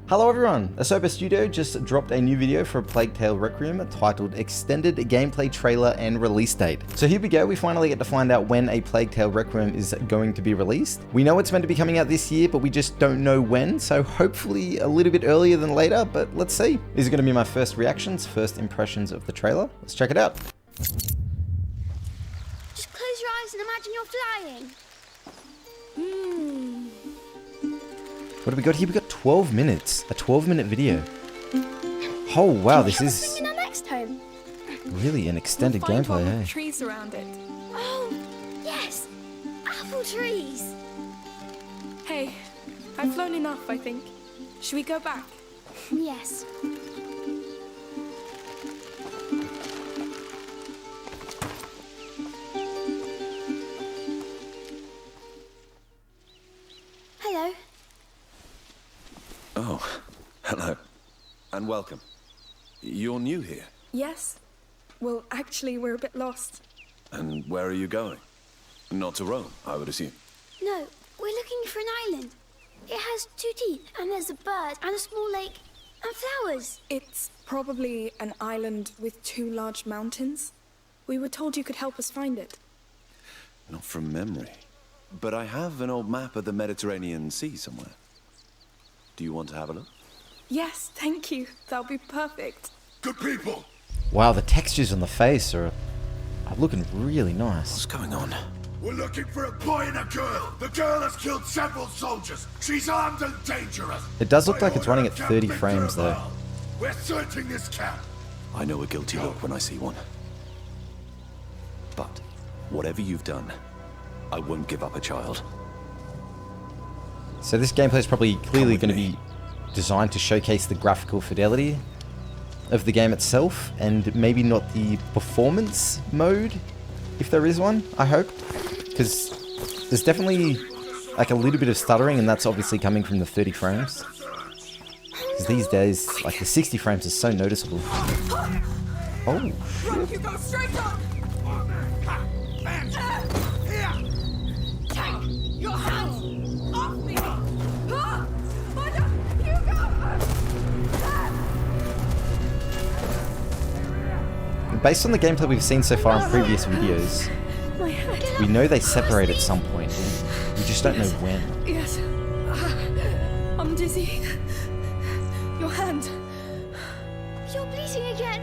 Hello everyone, Asobo Studio just dropped a new video for Plague Tale Requiem titled Extended Gameplay Trailer and Release Date. So here we go, we finally get to find out when a Plague Tale Requiem is going to be released. We know it's meant to be coming out this year, but we just don't know when, so hopefully a little bit earlier than later, but let's see. These are going to be my first reactions, first impressions of the trailer. Let's check it out. Just close your eyes and imagine you're flying. What have we got here? We got 12 minutes. A 12-minute video. Oh wow, this is in our next home. really an extended gameplay, eh? Trees around it. Oh, yes, apple trees. Hey, I've flown enough, I think. Should we go back? Yes. Hello. Oh, hello. And welcome. You're new here. Yes. Well, actually, we're a bit lost. And where are you going? Not to Rome, I would assume. No, we're looking for an island. It has 2 teeth, and there's a bird, and a small lake, and flowers. It's probably an island with 2 large mountains. We were told you could help us find it. Not from memory. But I have an old map of the Mediterranean Sea somewhere. Do you want to have a look? Yes, thank you. That'll be perfect. Good people! Wow, the textures on the face are looking really nice. What's going on? We're looking for a boy and a girl. The girl has killed several soldiers. She's armed and dangerous. It does look I like it's running at order a 30 camp frames in though. Durban. We're searching this camp. I know a guilty look when I see one. But, whatever you've done, I won't give up a child. So this gameplay is probably clearly going to be designed to showcase the graphical fidelity of the game itself, and maybe not the performance mode, if there is one, I hope. Because there's definitely like a little bit of stuttering, and that's obviously coming from the 30 frames. Because these days, like the 60 frames is so noticeable. Oh, shit. You go straight up! Take your hands off me! Based on the gameplay we've seen so far in previous videos, we know they separate at some point. We just don't know when. Yes. I'm dizzy. Your hand. You're bleeding again.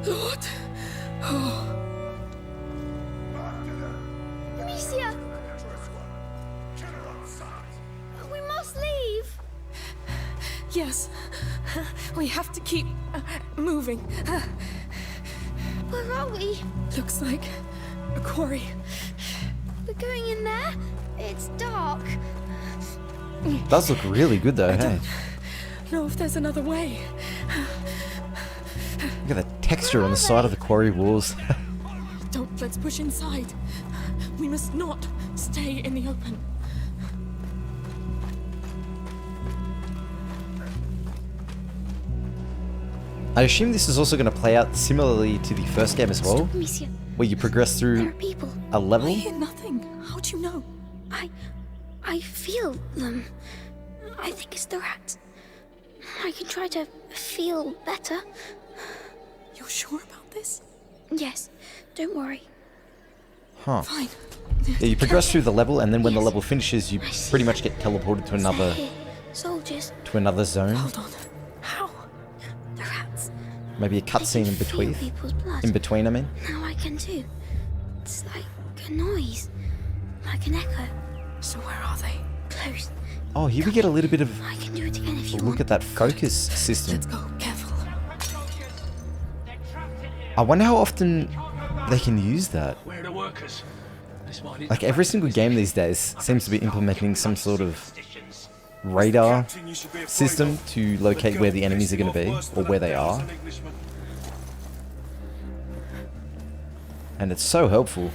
Lord. Oh. Amicia, we must leave. Yes. We have to keep moving. Where are we? Looks like a quarry. We're going in there? It's dark. It does look really good though, hey? Know if there's another way. Look at the texture on the side of the quarry walls. Let's push inside. We must not stay in the open. I assume this is also going to play out similarly to the first game as well, Stop, Amicia. where you progress There are through people. a level. I hear nothing. How do you know? I feel them. I think it's the rats. I can try to feel better. You're sure about this? Yes, don't worry. Huh. Fine. Yeah, you progress through the level, and then when the level finishes, you pretty much get teleported to another They're here. Soldiers. zone. Hold on. How? The rats. Maybe a They can cutscene in feel between. people's blood. In between, I mean. Now I can too. It's like a noise. Like an echo. So where are they? Close. Oh, here we get a little bit of I can do it again if a you look want. at that focus system. Let's go. Careful. I wonder how often they can use that. Where are the workers? Like every single game these days seems to be implementing some sort of radar system to locate where the enemies are going to be, or where they are. And it's so helpful.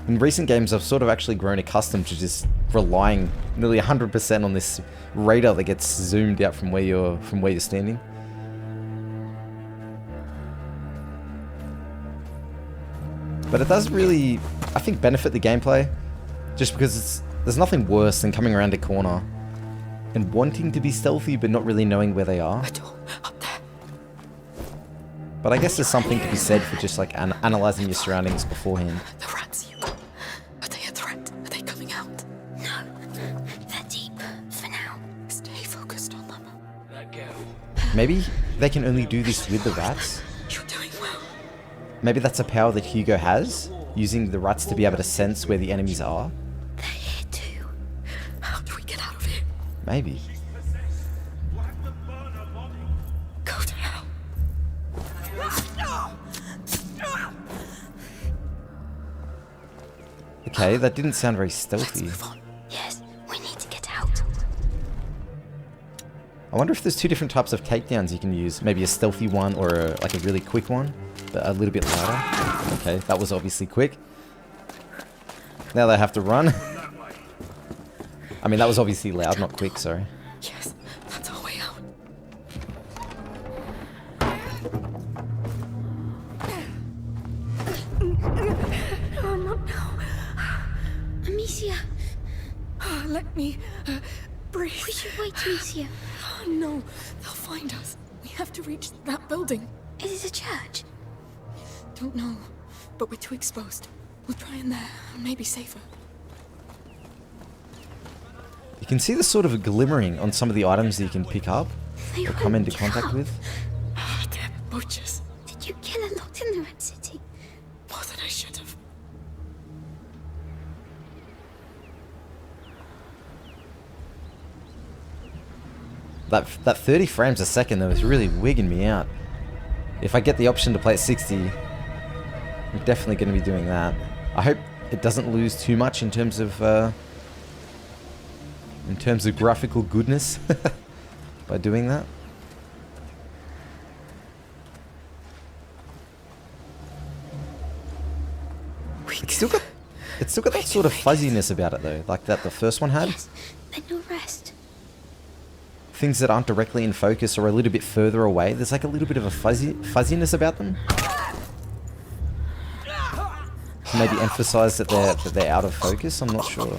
In recent games, I've sort of actually grown accustomed to just relying nearly 100% on this radar that gets zoomed out from where you're standing. But it does really, I think, benefit the gameplay, just because there's nothing worse than coming around a corner and wanting to be stealthy but not really knowing where they are. The door up there. But I guess there's something to be said for just like analyzing your surroundings beforehand. The rats, Hugo. Are they a threat? Are they coming out? No, they're deep for now. Stay focused on them. Maybe they can only do this with the rats. You're doing well. Maybe that's a power that Hugo has, using the rats to be able to sense where the enemies are. They're here too. How do we get out of here? Maybe. Go to hell. Okay, that didn't sound very Let's stealthy. move on. Yes, we need to get out. I wonder if there's two different types of takedowns you can use. Maybe a stealthy one or like a really quick one, but a little bit louder. Okay, that was obviously quick. Now they have to run. I mean, that was obviously loud, not quick, sorry. Yes, that's our way out. Oh, not now. Amicia, Let me breathe. we should wait, Amicia. Oh, no, they'll find us. We have to reach that building. Is it a church? Don't know, but we're too exposed. We'll try in there. Maybe safer. You can see the sort of glimmering on some of the items that you can pick up They or come won't into contact come. with. They're butchers. Did you kill a lot in the Red City? More than I should have. That 30 frames a second though is really wigging me out. If I get the option to play at 60, I'm definitely going to be doing that. I hope it doesn't lose too much in terms of graphical goodness by doing that. It's still got that sort of fuzziness about it though, like that the first one had. Yes, then you'll rest. Things that aren't directly in focus or a little bit further away, there's like a little bit of a fuzziness about them. To maybe emphasize that they're out of focus, I'm not sure.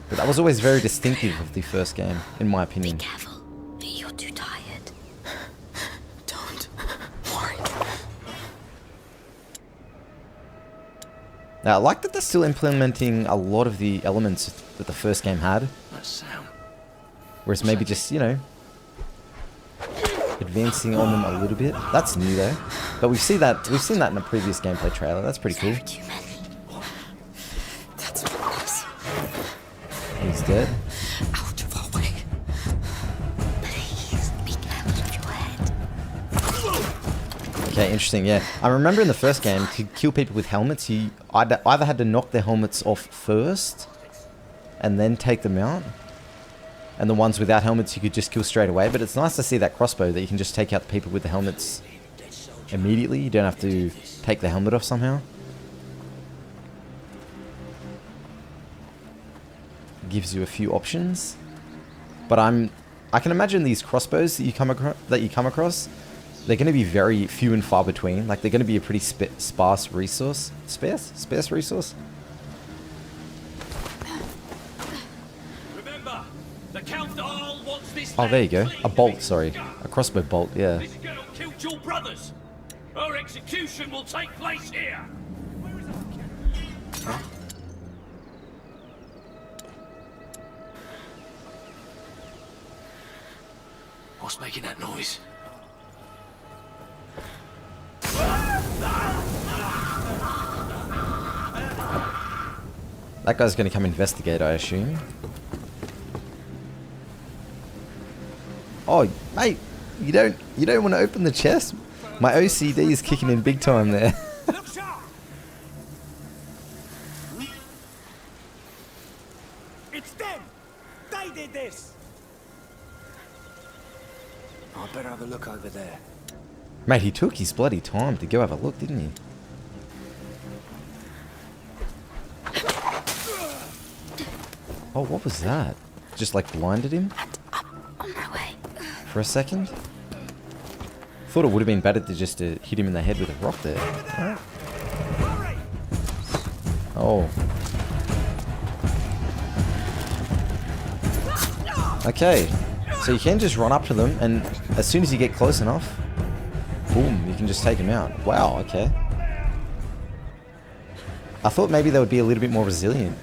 But that was always very distinctive of the first game, in my opinion. Be careful. You're too tired. Don't worry. Now, I like that they're still implementing a lot of the elements that the first game had. That sound. Whereas maybe just, you know, advancing on them a little bit. That's new though. But we've seen that in a previous gameplay trailer. That's pretty cool. Too many. That's us. He's dead. Out of our way. Please, be careful of your head. Okay, interesting, yeah. I remember in the first game, to kill people with helmets, you either had to knock their helmets off first, and then take them out. And the ones without helmets you could just kill straight away. But it's nice to see that crossbow, that you can just take out the people with the helmets immediately. You don't have to take the helmet off somehow. Gives you a few options. But I can imagine these crossbows that you come across, they're going to be very few and far between. Like, they're going to be a pretty sparse resource. Sparse resource? Remember, the Count Arl wants this. Oh, there you go. land A bolt, sorry. A crossbow bolt, yeah. This girl killed your brothers. Her execution will take place here. What's making that noise? That guy's going to come investigate, I assume. Oh, mate, you don't want to open the chest? My OCD is kicking in big time there. Look sharp. It's them! They did this! I better have a look over there. Mate, he took his bloody time to go have a look, didn't he? Oh, what was that? Just like blinded him And up on my way. for a second? Thought it would have been better to just hit him in the head with a rock there. Alright. Oh. Okay. So you can just run up to them, and as soon as you get close enough, boom, you can just take them out. Wow, okay. I thought maybe they would be a little bit more resilient.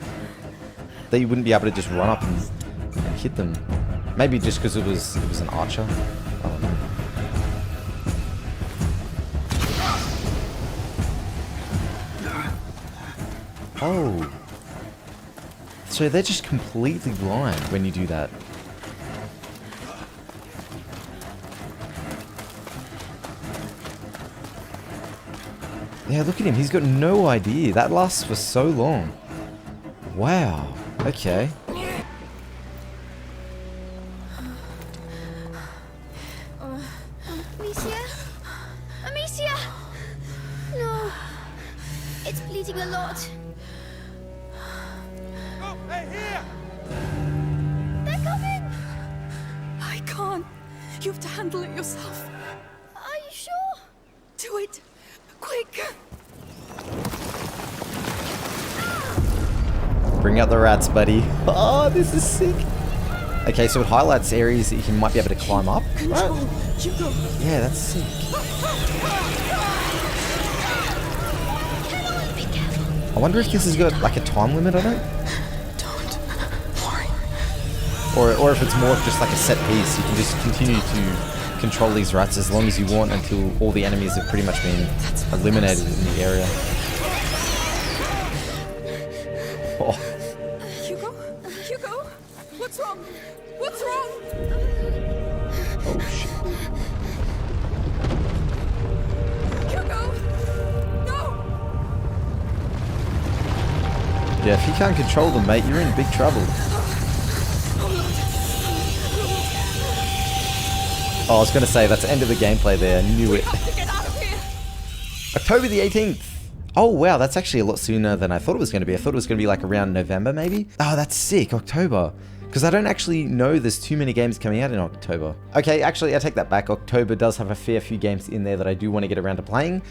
That you wouldn't be able to just run up and hit them. Maybe just because it was an archer. I don't know. Oh. So they're just completely blind when you do that. Yeah, look at him. He's got no idea. That lasts for so long. Wow. Okay. Amicia? Amicia! No. It's bleeding a lot. Oh, hey, here! They're coming! I can't. You have to handle it yourself. Are you sure? Do it. Quick. Bring out the rats, buddy. Oh, this is sick. Okay, so it highlights areas that you might be able to climb up. Control. Hugo. Yeah, that's sick. I wonder if this has got like a time limit on it. Don't worry. Or if it's more of just like a set piece. You can just continue to control these rats as long as you want until all the enemies have pretty much been eliminated in the area. Oh. Hugo? Hugo? What's wrong? What's wrong? Oh shit. Hugo! No! Yeah, if you can't control them, mate, you're in big trouble. Oh, I was going to say, that's the end of the gameplay there. I knew it. Get out of here! October the 18th. Oh, wow, that's actually a lot sooner than I thought it was going to be. I thought it was going to be like around November, maybe. Oh, that's sick, October. Because I don't actually know there's too many games coming out in October. Okay, actually, I take that back. October does have a fair few games in there that I do want to get around to playing.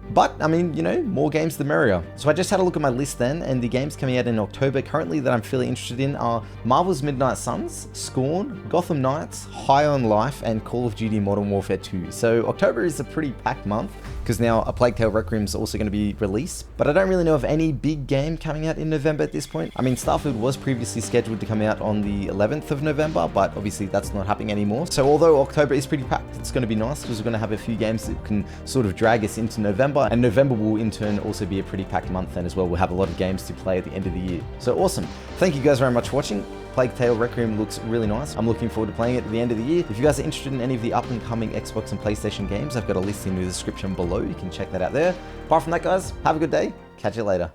But, I mean, you know, more games the merrier. So I just had a look at my list then, and the games coming out in October currently that I'm fairly interested in are Marvel's Midnight Suns, Scorn, Gotham Knights, High on Life, and Call of Duty Modern Warfare 2. So October is a pretty packed month, because now A Plague Tale Requiem is also going to be released. But I don't really know of any big game coming out in November at this point. I mean, Starfield was previously scheduled to come out on the 11th of November, but obviously that's not happening anymore. So although October is pretty packed, it's going to be nice, because we're going to have a few games that can sort of drag us into November, and November will in turn also be a pretty packed month then as well. We'll have a lot of games to play at the end of the year. So awesome. Thank you guys very much for watching. Plague Tale Requiem looks really nice. I'm looking forward to playing it at the end of the year. If you guys are interested in any of the up and coming Xbox and PlayStation games, I've got a list in the description below. You can check that out there. Apart from that, guys, have a good day. Catch you later.